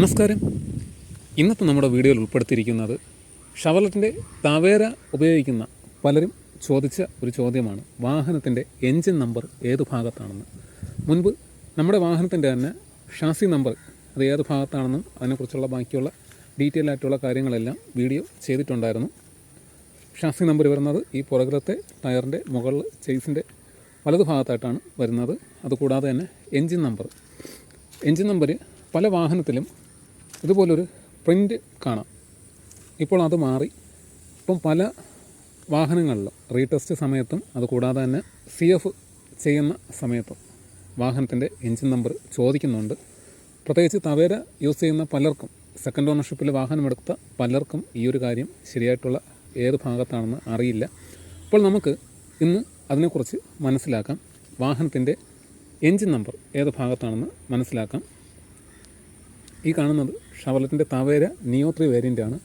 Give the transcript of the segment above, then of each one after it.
നമസ്കാരം. ഇന്നത്തെ നമ്മുടെ വീഡിയോയിൽ ഉൾപ്പെടുത്തിയിരിക്കുന്നത് ഷവർലെറ്റിൻ്റെ തവേര ഉപയോഗിക്കുന്ന പലരും ചോദിച്ച ഒരു ചോദ്യമാണ്. വാഹനത്തിൻ്റെ എൻജിൻ നമ്പർ ഏത് ഭാഗത്താണെന്ന്. മുൻപ് നമ്മുടെ വാഹനത്തിൻ്റെ തന്നെ ഷാസി നമ്പർ അത് ഏത് ഭാഗത്താണെന്നും അതിനെക്കുറിച്ചുള്ള ബാക്കിയുള്ള ഡീറ്റെയിൽ ആയിട്ടുള്ള കാര്യങ്ങളെല്ലാം വീഡിയോ ചെയ്തിട്ടുണ്ടായിരുന്നു. ഷാസി നമ്പർ വരുന്നത് ഈ പുറകിലത്തെ ടയറിൻ്റെ മുകളിൽ ചേസിൻ്റെ വലതു ഭാഗത്തായിട്ടാണ് വരുന്നത്. അതുകൂടാതെ തന്നെ എൻജിൻ നമ്പർ പല വാഹനത്തിലും ഇതുപോലൊരു പ്രിൻ്റ് കാണാം. ഇപ്പോൾ അത് മാറി. ഇപ്പം പല വാഹനങ്ങളിലും റീടെസ്റ്റ് സമയത്തും അതുകൂടാതെ തന്നെ CF ചെയ്യുന്ന സമയത്തും വാഹനത്തിൻ്റെ എൻജിൻ നമ്പർ ചോദിക്കുന്നുണ്ട്. പ്രത്യേകിച്ച് തവേര യൂസ് ചെയ്യുന്ന പലർക്കും, സെക്കൻഡ് ഓണർഷിപ്പിൽ വാഹനമെടുത്ത പലർക്കും ഈ ഒരു കാര്യം ശരിയായിട്ടുള്ള ഏത് ഭാഗത്താണെന്ന് അറിയില്ല. അപ്പോൾ നമുക്ക് ഇന്ന് അതിനെക്കുറിച്ച് മനസ്സിലാക്കാം. വാഹനത്തിൻ്റെ എൻജിൻ നമ്പർ ഏത് ഭാഗത്താണെന്ന് മനസ്സിലാക്കാം. ഈ കാണുന്നത് ഷവർലെറ്റിൻ്റെ തവേര നിയോ 3 വേരിയൻ്റാണ്.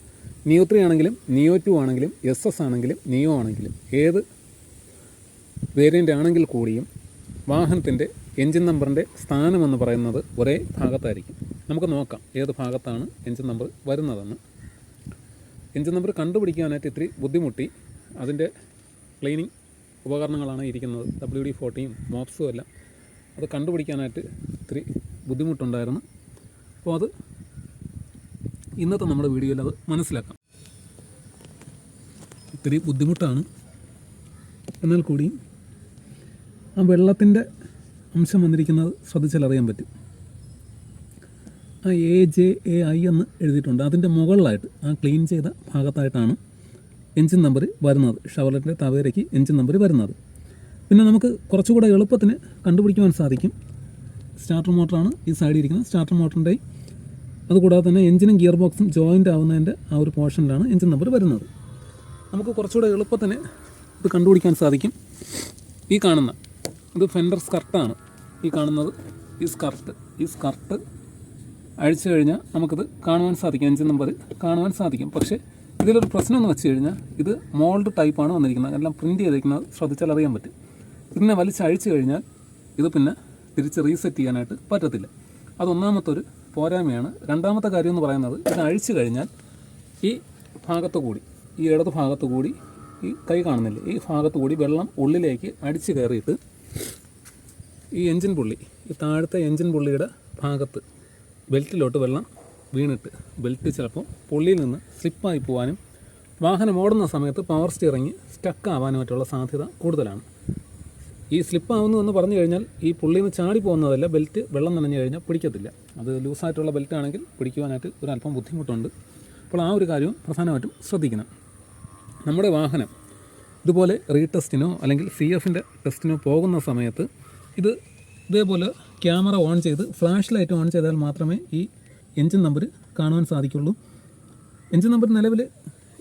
നിയോ 3 ആണെങ്കിലും നിയോ 2 ആണെങ്കിലും SS ആണെങ്കിലും നിയോ ആണെങ്കിലും ഏത് വേരിയൻ്റ് ആണെങ്കിൽ കൂടിയും വാഹനത്തിൻ്റെ എൻജിൻ നമ്പറിൻ്റെ സ്ഥാനമെന്ന് പറയുന്നത് ഒരേ ഭാഗത്തായിരിക്കും. നമുക്ക് നോക്കാം ഏത് ഭാഗത്താണ് എൻജിൻ നമ്പർ വരുന്നതെന്ന്. എൻജിൻ നമ്പർ കണ്ടുപിടിക്കാനായിട്ട് ഇത്തിരി ബുദ്ധിമുട്ടി. അതിൻ്റെ ക്ലീനിങ് ഉപകരണങ്ങളാണ് ഇരിക്കുന്നത്, WD-40 മോപ്സും എല്ലാം. അത് കണ്ടുപിടിക്കാനായിട്ട് ഇത്തിരി ബുദ്ധിമുട്ടുണ്ടായിരുന്നു. അപ്പോൾ അത് ഇന്നത്തെ നമ്മുടെ വീഡിയോയിൽ അത് മനസ്സിലാക്കാം. ഇത്തിരി ബുദ്ധിമുട്ടാണ്, എന്നാൽ കൂടിയും ആ വെള്ളത്തിൻ്റെ അംശം വന്നിരിക്കുന്നത് ശ്രദ്ധിച്ചാൽ അറിയാൻ പറ്റും. ആ AJAI എന്ന് എഴുതിയിട്ടുണ്ട്. അതിൻ്റെ മുകളിലായിട്ട് ആ ക്ലീൻ ചെയ്ത ഭാഗത്തായിട്ടാണ് എൻജിൻ നമ്പർ വരുന്നത്. ഷവർലെറ്റിൻ്റെ തവേരയ്ക്ക് എൻജിൻ നമ്പർ വരുന്നത്. പിന്നെ നമുക്ക് കുറച്ചുകൂടെ എളുപ്പത്തിന് കണ്ടുപിടിക്കുവാൻ സാധിക്കും. സ്റ്റാർട്ടർ മോട്ടറാണ് ഈ സൈഡിൽ ഇരിക്കുന്നത്. സ്റ്റാർട്ടർ മോട്ടറിൻ്റെ അതുകൂടാതെ തന്നെ എൻജിനും ഗിയർ ബോക്സും ജോയിൻ്റ് ആവുന്നതിൻ്റെ ആ ഒരു പോർഷനിലാണ് എൻജിൻ നമ്പർ വരുന്നത്. നമുക്ക് കുറച്ചുകൂടെ എളുപ്പത്തിന് ഇത് കണ്ടുപിടിക്കാൻ സാധിക്കും. ഈ കാണുന്ന ഇത് ഫെൻഡർ സ്കർട്ടാണ്. ഈ കാണുന്നത് ഈ സ്കർട്ട് അഴിച്ചു കഴിഞ്ഞാൽ നമുക്കിത് കാണുവാൻ സാധിക്കും, എൻജിൻ നമ്പർ കാണുവാൻ സാധിക്കും. പക്ഷേ ഇതിലൊരു പ്രശ്നം എന്ന് വെച്ച് കഴിഞ്ഞാൽ ഇത് മോൾഡ് ടൈപ്പാണ് വന്നിരിക്കുന്നത്. എല്ലാം പ്രിൻ്റ് ചെയ്തിരിക്കുന്നത് ശ്രദ്ധിച്ചാൽ അറിയാൻ പറ്റും. ഇതിനെ വലിച്ചഴിച്ചു കഴിഞ്ഞാൽ ഇത് പിന്നെ തിരിച്ച് റീസെറ്റ് ചെയ്യാനായിട്ട് പറ്റത്തില്ല. അതൊന്നാമത്തെ ഒരു പോരായ്മയാണ്. രണ്ടാമത്തെ കാര്യം എന്ന് പറയുന്നത്, ഇത് അഴിച്ചു കഴിഞ്ഞാൽ ഈ ഭാഗത്തു കൂടി, ഈ ഇടത് ഭാഗത്തു കൂടി, ഈ കൈ കാണുന്നില്ല, ഈ ഭാഗത്തു കൂടി വെള്ളം ഉള്ളിലേക്ക് അടിച്ച് കയറിയിട്ട് ഈ എൻജിൻ പുള്ളി, ഈ താഴത്തെ എൻജിൻ പുള്ളിയുടെ ഭാഗത്ത് ബെൽറ്റിലോട്ട് വെള്ളം വീണിട്ട് ബെൽറ്റ് ചിലപ്പോൾ പുള്ളിയിൽ നിന്ന് സ്ലിപ്പായി പോകാനും വാഹനം ഓടുന്ന സമയത്ത് പവർ സ്റ്റിയറിങ് സ്റ്റക്ക് ആവാനുമായിട്ടുള്ള സാധ്യത കൂടുതലാണ്. ഈ സ്ലിപ്പാവുന്നു എന്ന് പറഞ്ഞു കഴിഞ്ഞാൽ ഈ പുള്ളിയിൽ നിന്ന് ചാടി പോകുന്നതല്ല, ബെൽറ്റ് വെള്ളം നനഞ്ഞു കഴിഞ്ഞാൽ പിടിക്കത്തില്ല. അത് ലൂസായിട്ടുള്ള ബെൽറ്റ് ആണെങ്കിൽ പിടിക്കുവാനായിട്ട് ഒരല്പം ബുദ്ധിമുട്ടുണ്ട്. അപ്പോൾ ആ ഒരു കാര്യവും പ്രധാനമായിട്ടും ശ്രദ്ധിക്കണം. നമ്മുടെ വാഹനം ഇതുപോലെ റീടെസ്റ്റിനോ അല്ലെങ്കിൽ CFൻ്റെ ടെസ്റ്റിനോ പോകുന്ന സമയത്ത് ഇതേപോലെ ക്യാമറ ഓൺ ചെയ്ത് ഫ്ലാഷ് ലൈറ്റ് ഓൺ ചെയ്താൽ മാത്രമേ ഈ എൻജിൻ നമ്പർ കാണുവാൻ സാധിക്കുള്ളൂ. എൻജിൻ നമ്പർ നിലവിൽ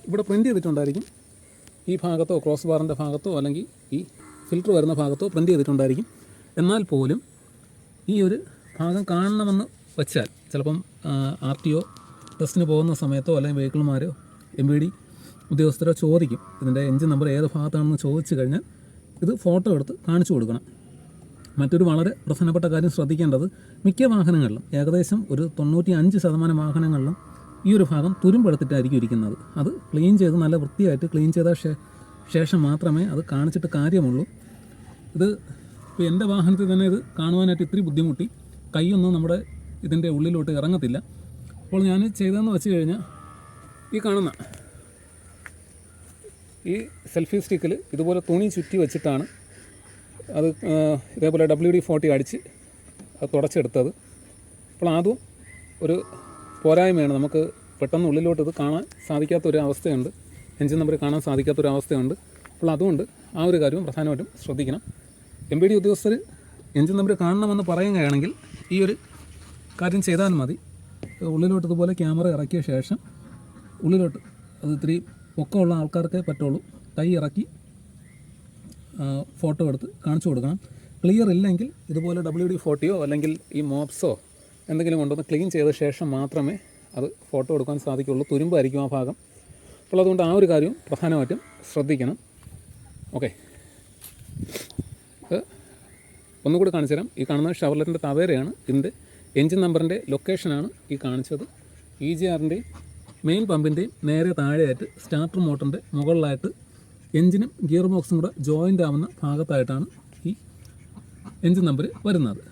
ഇവിടെ പ്രിൻ്റ് ചെയ്തിട്ടുണ്ടായിരിക്കും. ഈ ഭാഗത്തോ ക്രോസ് ബാറിൻ്റെ ഭാഗത്തോ അല്ലെങ്കിൽ ഈ ഫിൽറ്റർ വരുന്ന ഭാഗത്തോ പ്രിൻ്റ് ചെയ്തിട്ടുണ്ടായിരിക്കും. എന്നാൽ പോലും ഈ ഒരു ഭാഗം കാണണമെന്ന് വെച്ചാൽ ചിലപ്പം RTO ടെസ്റ്റിന് പോകുന്ന സമയത്തോ അല്ലെങ്കിൽ വെഹിക്കിൾമാരോ MVD ഉദ്യോഗസ്ഥരോ ചോദിക്കും ഇതിൻ്റെ എൻജിൻ നമ്പർ ഏത് ഭാഗത്താണെന്ന് ചോദിച്ചു കഴിഞ്ഞാൽ ഇത് ഫോട്ടോ എടുത്ത് കാണിച്ചു കൊടുക്കണം. മറ്റൊരു വളരെ പ്രധാനപ്പെട്ട കാര്യം ശ്രദ്ധിക്കേണ്ടത്, മിക്ക വാഹനങ്ങളിലും ഏകദേശം ഒരു 95% വാഹനങ്ങളിലും ഈ ഒരു ഭാഗം തുരുമ്പെടുത്തിട്ടായിരിക്കും ഇരിക്കുന്നത്. അത് ക്ലീൻ ചെയ്ത് നല്ല വൃത്തിയായിട്ട് ക്ലീൻ ചെയ്ത ശേഷം മാത്രമേ അത് കാണിച്ചിട്ട് കാര്യമുള്ളൂ. ഇത് ഇപ്പോൾ എൻ്റെ വാഹനത്തിൽ തന്നെ ഇത് കാണുവാനായിട്ട് ഇത്തിരി ബുദ്ധിമുട്ടി. കൈയൊന്നും നമ്മുടെ ഇതിൻ്റെ ഉള്ളിലോട്ട് ഇറങ്ങത്തില്ല. അപ്പോൾ ഞാൻ ചെയ്തതെന്ന് വെച്ച് കഴിഞ്ഞാൽ ഈ കാണുന്ന ഈ സെൽഫി സ്റ്റിക്കിൽ ഇതുപോലെ തുണി ചുറ്റി വെച്ചിട്ടാണ് അത് ഇതേപോലെ WD-40 അടിച്ച് അത് തുടച്ചെടുത്തത്. അപ്പോൾ അതും ഒരു പോരായ്മയാണ്. നമുക്ക് പെട്ടെന്ന് ഉള്ളിലോട്ട് ഇത് കാണാൻ സാധിക്കാത്തൊരു അവസ്ഥയുണ്ട്, എൻജിൻ നമ്പർ കാണാൻ സാധിക്കാത്തൊരു അവസ്ഥയുണ്ട്. അപ്പോൾ അതുകൊണ്ട് ആ ഒരു കാര്യവും പ്രധാനമായിട്ടും ശ്രദ്ധിക്കണം. MVD ഉദ്യോഗസ്ഥർ എൻജിൻ നമ്പർ കാണണമെന്ന് പറയുകയാണെങ്കിൽ ഈ ഒരു കാര്യം ചെയ്താൽ മതി. ഉള്ളിലോട്ട് ഇതുപോലെ ക്യാമറ ഇറക്കിയ ശേഷം ഉള്ളിലോട്ട് അത് ഇത്തിരി പൊക്കമുള്ള ആൾക്കാർക്കേ പറ്റുള്ളൂ. കൈ ഇറക്കി ഫോട്ടോ എടുത്ത് കാണിച്ചു കൊടുക്കണം. ക്ലിയർ ഇല്ലെങ്കിൽ ഇതുപോലെ WD-40 അല്ലെങ്കിൽ ഈ മോപ്സോ എന്തെങ്കിലും കൊണ്ടൊന്ന് ക്ലീൻ ചെയ്ത ശേഷം മാത്രമേ അത് ഫോട്ടോ എടുക്കാൻ സാധിക്കുള്ളൂ. തുരുമ്പായിരിക്കും ആ ഭാഗം. അപ്പോൾ അതുകൊണ്ട് ആ ഒരു കാര്യവും പ്രധാനമായിട്ടും ശ്രദ്ധിക്കണം. ഓക്കെ, ഒന്നുകൂടി കാണിച്ചു തരാം. ഈ കാണുന്നത് ഷവർലെറ്റിൻ്റെ തവേരയാണ്. ഇതിൻ്റെ എൻജിൻ നമ്പറിൻ്റെ ലൊക്കേഷനാണ് ഈ കാണിച്ചത്. EGR-ൻ്റെയും മെയിൻ പമ്പിൻ്റെയും നേരെ താഴെയായിട്ട് സ്റ്റാർട്ടർ മോട്ടറിൻ്റെ മുകളിലായിട്ട് എൻജിനും ഗിയർ ബോക്സും കൂടെ ജോയിൻ്റ് ആവുന്ന ഭാഗത്തായിട്ടാണ് ഈ എൻജിൻ നമ്പർ വരുന്നത്.